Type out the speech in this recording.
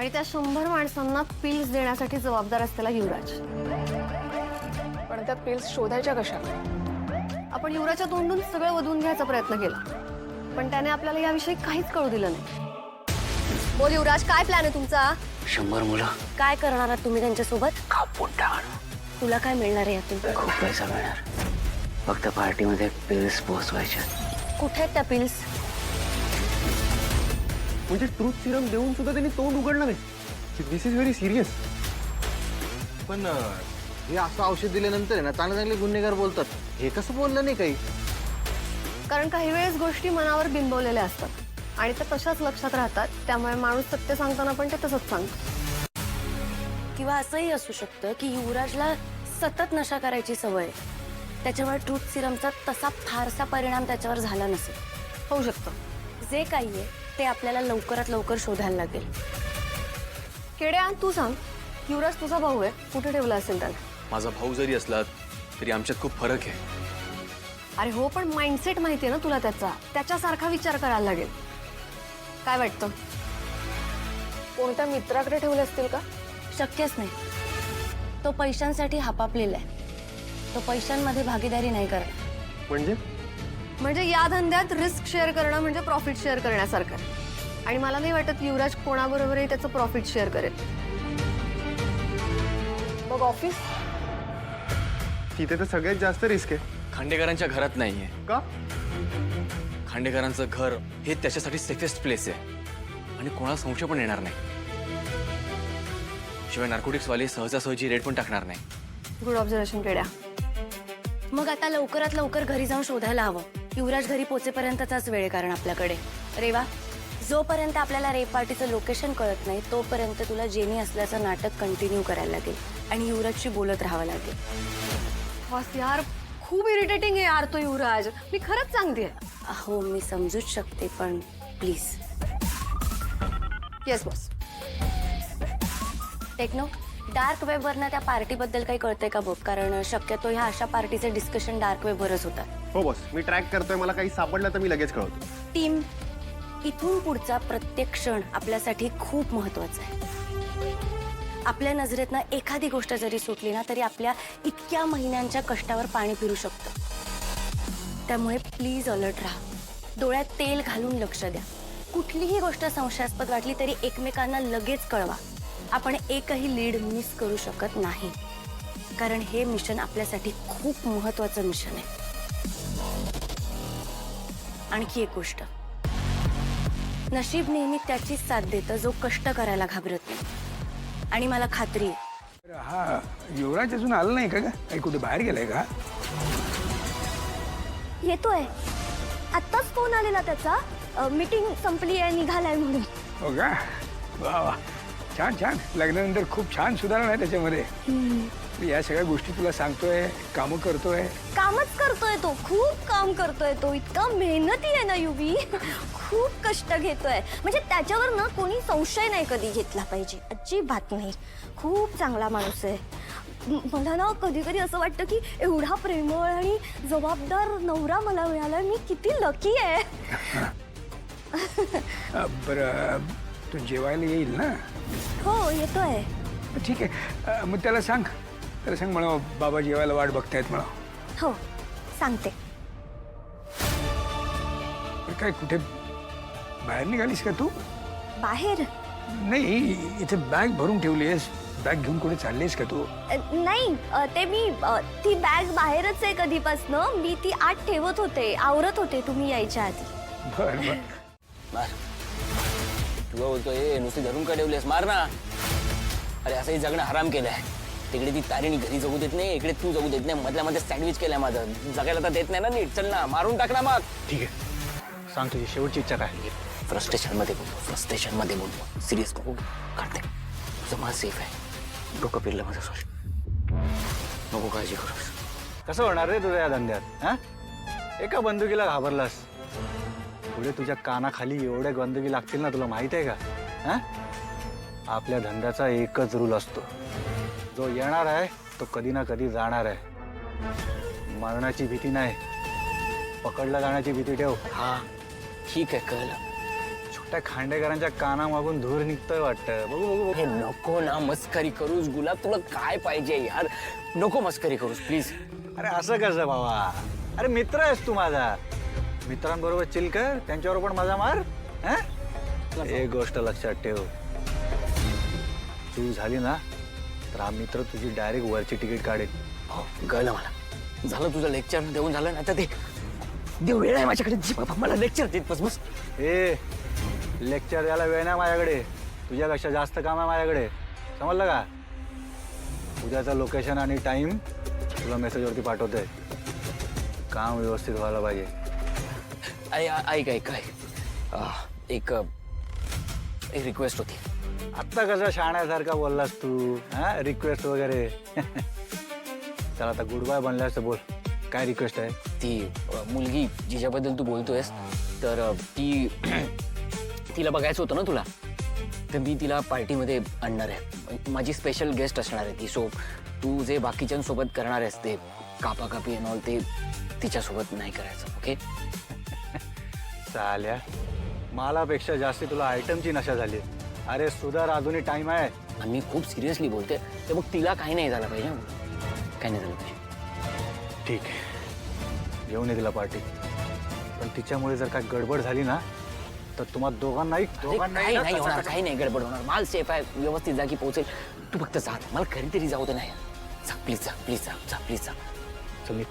आणि त्या 100 माणसांना पिल्स देण्यासाठी जबाबदार असलेला युवराज. पण त्या पिल्स शोधायच्या कशा? आपण युवराजच्या तोंडून सगळं वधवून घ्यायचा प्रयत्न केला, पण त्याने आपल्याला याविषयी काहीच कळू दिलं नाही. बोल युवराज, काय प्लॅन आहे तुमचा? 100 मुलं काय करणार आहात तुम्ही त्यांच्यासोबत? कापून टाकणं. तुला काय मिळणार आहे यातून? खूप पैसा मिळणार. फक्त पार्टीमध्ये पिल्स पोहोचवायच्या. कुठे आहेत त्या पिल्स? म्हणजे ट्रूथ सिरम देऊन सुद्धा त्यांनी तोंड उघडलं नाही. दिस इज व्हेरी सिरियस. पण हे असं औषध दिल्यानंतर आहे ना चांगले चांगले गुन्हेगार बोलतात. हे कसं बोललं नाही काही? कारण काही वेळेस गोष्टी मनावर बिंबवलेल्या असतात आणि त्या तशाच लक्षात राहतात. त्यामुळे माणूस सत्य सांगताना पण ते तसंच सांगतो. किंवा असंही असू शकतं की युवराजला सतत नशा करायची सवय आहे. त्याच्यामुळे ट्रूथ सिरमचा तसा फारसा परिणाम त्याच्यावर झाला नसेल. होऊ शकतं. जे काही आहे ते आपल्याला लवकरात लवकर शोधायला लागेल. केड्या, तू सांग, युवराज तुझा भाऊ आहे, कुठे ठेवला असेल त्याला? माझा भाऊ जरी असला तरी आमच्यात खूप फरक आहे. अरे हो, पण माइंडसेट माहिती आहे ना तुला त्याचा. त्याच्यासारखा विचार करायला लागेल. काय वाटतं? कोणत्या मित्राकडे ठेवले असतील का? शक्यच नाही. तो पैशांसाठी हापापलेला आहे. तो पैशांमध्ये भागीदारी नाही करत. म्हणजे या धंद्यात रिस्क शेअर करणं म्हणजे प्रॉफिट शेअर करण्यासारखं आहे. आणि मला नाही वाटत युवराज कोणाबरोबरही त्याचं प्रॉफिट शेअर करेल. मग ऑफिस? तिथे तर सगळ्यात जास्त रिस्क आहे. खांडेकरांच्या घरात नाहीये. का? खांडेकरांचं घर हे त्याच्यासाठी सेफेस्ट प्लेस आहे आणि कोणाला संशय पण येणार नाही. शिवाय नार्कोटिक्सवाले सहजासहजी रेड पण टाकणार नाही. गुड ऑब्झर्वेशन केड्या. मग आता लवकरात लवकर घरी जाऊन शोधायला हवं. युवराज घरी पोचेपर्यंतचाच वेळ आहे कारण आपल्याकडे. रेवा, जोपर्यंत आपल्याला रेप पार्टीचं लोकेशन कळत नाही तोपर्यंत तुला जेनी असल्याचं नाटक कंटिन्यू करायला लागेल आणि युवराजशी बोलत राहावं लागेल. बस यार, खूप इरिटेटिंग आहे यार तो युवराज. मी खरंच सांगते. हो, मी समजूच शकते, पण please. Yes boss. Techno, dark वेबवरनं त्या पार्टीबद्दल काही कळतंय का बघ, कारण शक्यतो ह्या अशा पार्टीचे डिस्कशन डार्क वेबवरच होतात. हो बॉस, मी ट्रॅक करतोय. मला काही सापडलं तर मी लगेच कळवतो. टीम, इथून पुढचा प्रत्येक क्षण आपल्यासाठी खूप महत्वाचा आहे. आपल्या नजरेतनं एखादी गोष्ट जरी सुटली ना तरी आपल्या इतक्या महिन्यांच्या कष्टावर पाणी फिरू शकतं. त्यामुळे प्लीज अलर्ट राहा. डोळ्यात तेल घालून लक्ष द्या. कुठलीही गोष्ट संशयास्पद वाटली तरी एकमेकांना लगेच कळवा. आपण एकही लीड मिस करू शकत नाही, कारण हे मिशन आपल्यासाठी खूप महत्वाचं मिशन आहे. आणखी एक गोष्ट, नशीब नेहमी त्याचीच साथ देतं जो कष्ट करायला घाबरत नाही. आणि मला खात्री आहे हा युवराज अजून आला नाही का? काही कुठे बाहेर गेलाय का? येतोय. आत्ताच फोन आलेला त्याचा, मीटिंग संपली आहे, निघालाय म्हणून. हो का? वा वा, छान छान. लग्नानंतर खूप छान सुधारणा आहे त्याच्यामध्ये. मी या सगळ्या गोष्टी तुला सांगतोय, कामं करतोय. कामच करतोय तो, खूप काम करतोय तो. इतका मेहनती आहे ना युवी. खूप कष्ट घेतोय. म्हणजे त्याच्यावर ना कोणी संशय नाही कधी घेतला पाहिजे, अजिबात नाही. खूप चांगला माणूस आहे. मला ना कधी कधी असं वाटतं की एवढा प्रेमळ आणि जबाबदार नवरा मला मिळाला. मी किती लकी आहे. बरं, तू जेवायला येईल ना? हो, येतोय. ठीक आहे. मग त्याला सांग म्हणा बाबा जेवायला वाट बघतायत म्हणा. हो, सांगते. काय कुठे बाहेर निघालीस का तू? बाहेर नाही, इथे बॅग भरून ठेवली आहेस. बॅग घेऊन कुठे चाललीस का तू? नाही, ते मी ती बॅग बाहेरच आहे कधीपासनं. मी ती आत ठेवत होते, आवरत होते तुम्ही यायच्या आधी. बर बर. मार. तुला बोलतोय नुसती धरून का ठेवलीस? मार ना. अरे असंही जगणं हराम केलंय. तिकडे ती तारिणी घरी जगू देत नाही, इकडे तू जगू देत नाही. मधल्या मध्ये सँडविच केलंय माझं. जगायला तर देत नाही ना नीट. चल ना, मारून टाक ना मग. ठीक आहे, सांग तुझी शेवटची इच्छा काय? फ्रस्ट्रेशन मध्ये बोलतो. सिरियस नको काढते. तुझं मला सेफ आहे. डोकं फिरलं माझं. सॉरी, नको काळजी करूस. कसं होणार रे तुझ्या या धंद्यात? हा, एका बंदुकीला घाबरलास, पुढे तुझ्या कानाखाली एवढ्या बंदुकी लागतील ना, तुला माहित आहे का? हा, आपल्या धंद्याचा एकच रूल असतो, जो येणार आहे तो कधी ना कधी जाणार आहे. मरणाची भीती नाही, पकडला जाण्याची भीती ठेव. हा ठीक आहे, कळलं. त्या खांडेकरांच्या कानामागून धूर निघतोय वाटतं. बघू बघू बघू. हे नको ना मस्करी करूस गुलाब, तुला काय पाहिजे यार? नको मस्करी करूस प्लीज. अरे असं कसं बाबा? अरे मित्र आहेस तू माझा. मित्रांबरोबर चिल कर, त्यांच्यावर पण मजा मार. हं? एक गोष्ट लक्षात ठेव, तू झाली ना तर हा मित्र तुझी डायरेक्ट वरची तिकीट काढेल. हो कळलं मला. झालं तुझं लेक्चर देऊन झालं ना, तर ते देव वेळ आहे माझ्याकडे. जी बाबा मला लेक्चर देत बस बस. ए लेक्चर द्यायला वेळ नाही माझ्याकडे, तुझ्यापेक्षा जास्त काम आहे माझ्याकडे, समजलं का? उद्याचं लोकेशन आणि टाइम तुला मेसेजवरती पाठवतोय. काम व्यवस्थित व्हायला पाहिजे. ऐक ऐक काय एक रिक्वेस्ट होती. आत्ता कसं शहाण्यासारखा बोललास तू? हा रिक्वेस्ट वगैरे चला आता गुड बाय बनल्यास तर बोल, काय रिक्वेस्ट आहे? ती मुलगी जिच्याबद्दल तू बोलतोयस, तर ती तिला बघायचं होतं ना तुला, तर मी तिला पार्टीमध्ये आणणार आहे. माझी स्पेशल गेस्ट असणार आहे ती. सो तू जे बाकीच्यांसोबत करणार आहेस ते कापाकापी एन ऑल, ते तिच्यासोबत नाही करायचं. ओके? चाल्या, मालापेक्षा जास्ती तुला आयटमची नशा झाली. अरे सुधार, अजूनही टाइम आहे. आणि मी खूप सिरियसली बोलते, तर मग तिला काही नाही झालं पाहिजे. काही नाही झालं पाहिजे. ठीक आहे, घेऊन ये तिला पार्टी. पण तिच्यामुळे जर काय गडबड झाली ना तर तुम्हाला दोघांनाही काही नाही होणार, काही नाही गडबड होणार. माल सेफ आहे, व्यवस्थित जागी पोहोचेल. तू फक्त जा, मला कधीतरी जाऊ दे. नाही जा प्लीज, जा प्लीज, जा प्लीज, जा. चल निघ.